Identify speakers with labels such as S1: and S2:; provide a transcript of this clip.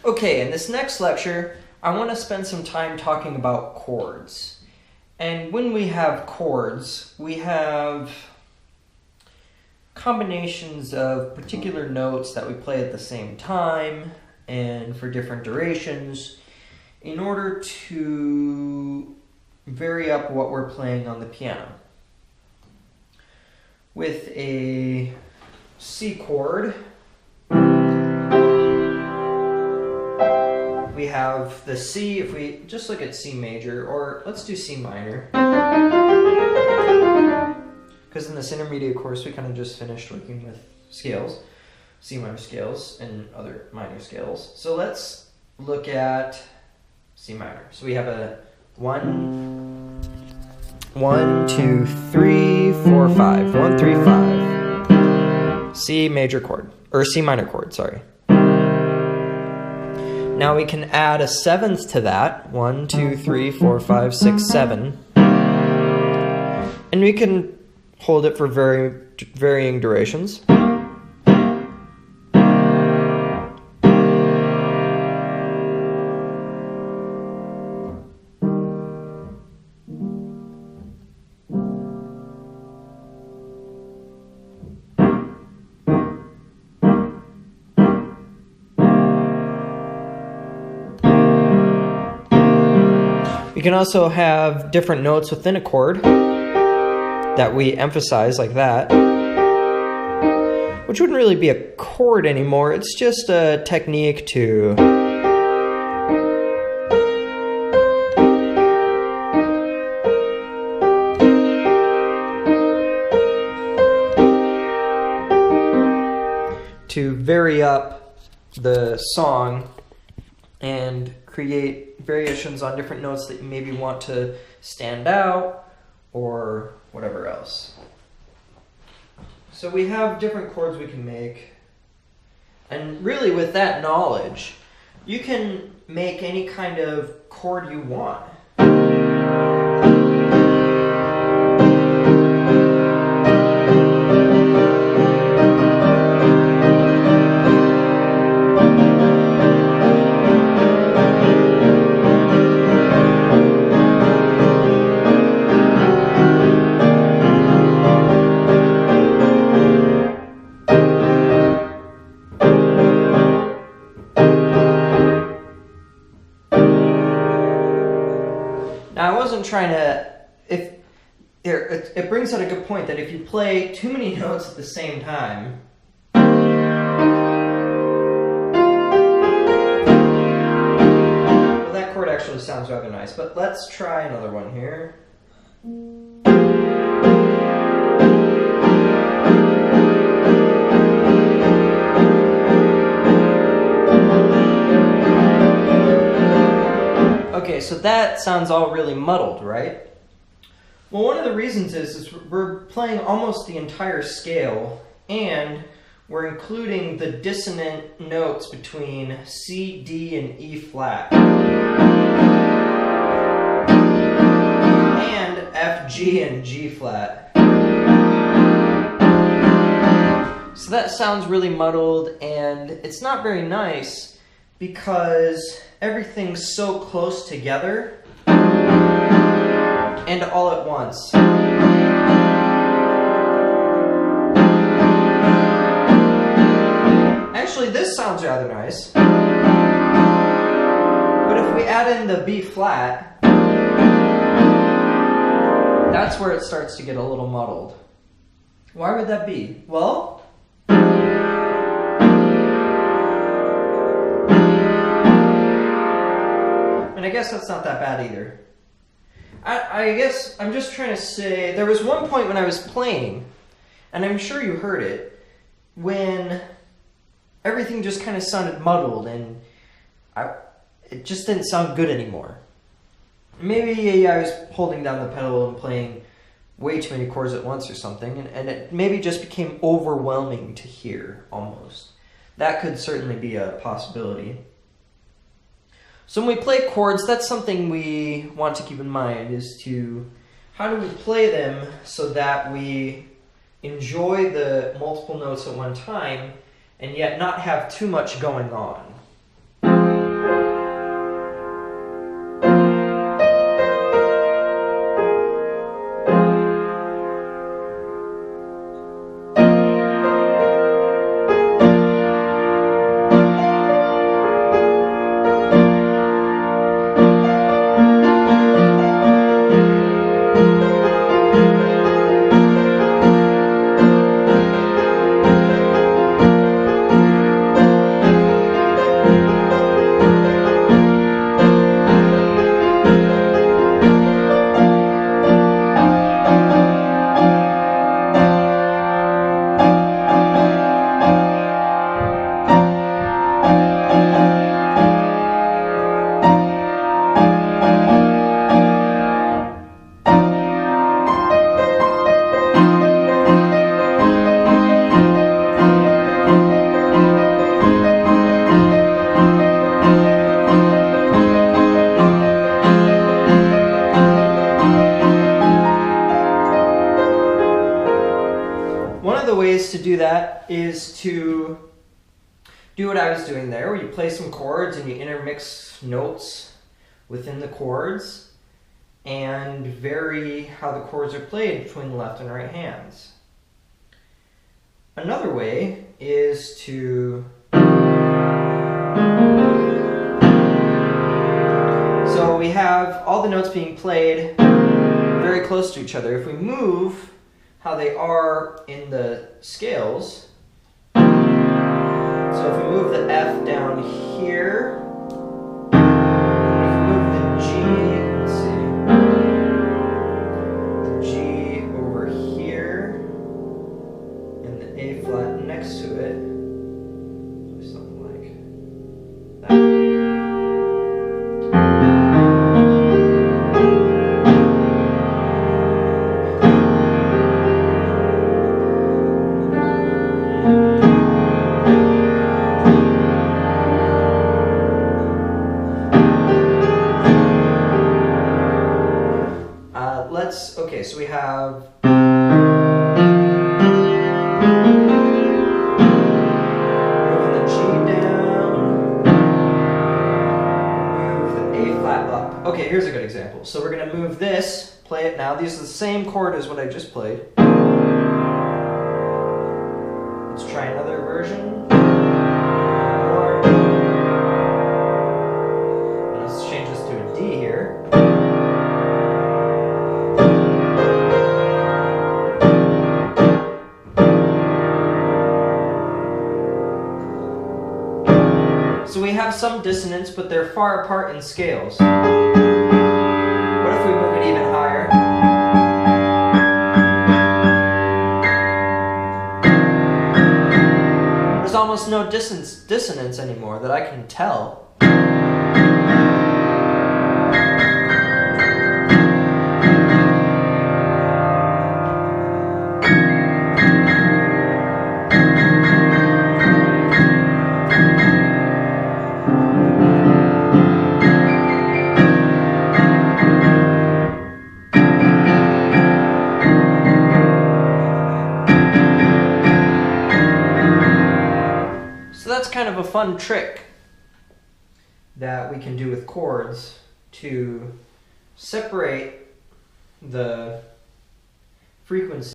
S1: Okay, in this next lecture, I want to spend some time talking about chords. And when we have chords, we have combinations of particular notes that we play at the same time and for different durations in order to vary up what we're playing on the piano. With a C chord, we have the C. If we just look at C major, or let's do C minor, because in this intermediate course we kind of just finished working with scales, C minor scales and other minor scales. So let's look at C minor. So we have a 1, 2, 3, 4, 5. 1, 3, 5. C major chord, or C minor chord, sorry. Now we can add a 7th to that. 1, 2, 3, 4, 5, 6, 7. And we can hold it for varying durations. You can also have different notes within a chord that we emphasize like that, which wouldn't really be a chord anymore. It's just a technique to vary up the song and create variations on different notes that you maybe want to stand out or whatever else. So we have different chords we can make, and really with that knowledge you can make any kind of chord you want. Now, I wasn't trying to, it brings out a good point that if you play too many notes at the same time, well, that chord actually sounds rather nice, but let's try another one here. Okay, so that sounds all really muddled, right? Well, one of the reasons is we're playing almost the entire scale, and we're including the dissonant notes between C, D, and E flat, and F, G, and G flat. So that sounds really muddled, and it's not very nice because everything's so close together and all at once. Actually, this sounds rather nice, but if we add in the B flat, that's where it starts to get a little muddled. Why would that be? Well, and I guess that's not that bad either. I guess I'm just trying to say, there was one point when I was playing, and I'm sure you heard it, when everything just kind of sounded muddled, and it just didn't sound good anymore. Maybe I was holding down the pedal and playing way too many chords at once or something, and it maybe just became overwhelming to hear, almost. That could certainly be a possibility. So when we play chords, that's something we want to keep in mind, is to how do we play them so that we enjoy the multiple notes at one time and yet not have too much going on. do that is to do what I was doing there, where you play some chords and you intermix notes within the chords and vary how the chords are played between the left and right hands. Another way is to... So we have all the notes being played very close to each other. If we move how they are in the scales, so if we move the F down here, if we move the G, let's see, the G over here, and the A flat next to it, something like that. Okay, so we have moving the G down, move the A flat up. Okay, here's a good example. So we're going to move this, play it now. These are the same chord as what I just played. Let's try another version. And let's change this to a D here. So we have some dissonance, but they're far apart in scales. What if we move it even higher? There's almost no dissonance anymore that I can tell. So that's kind of a fun trick that we can do with chords to separate the frequency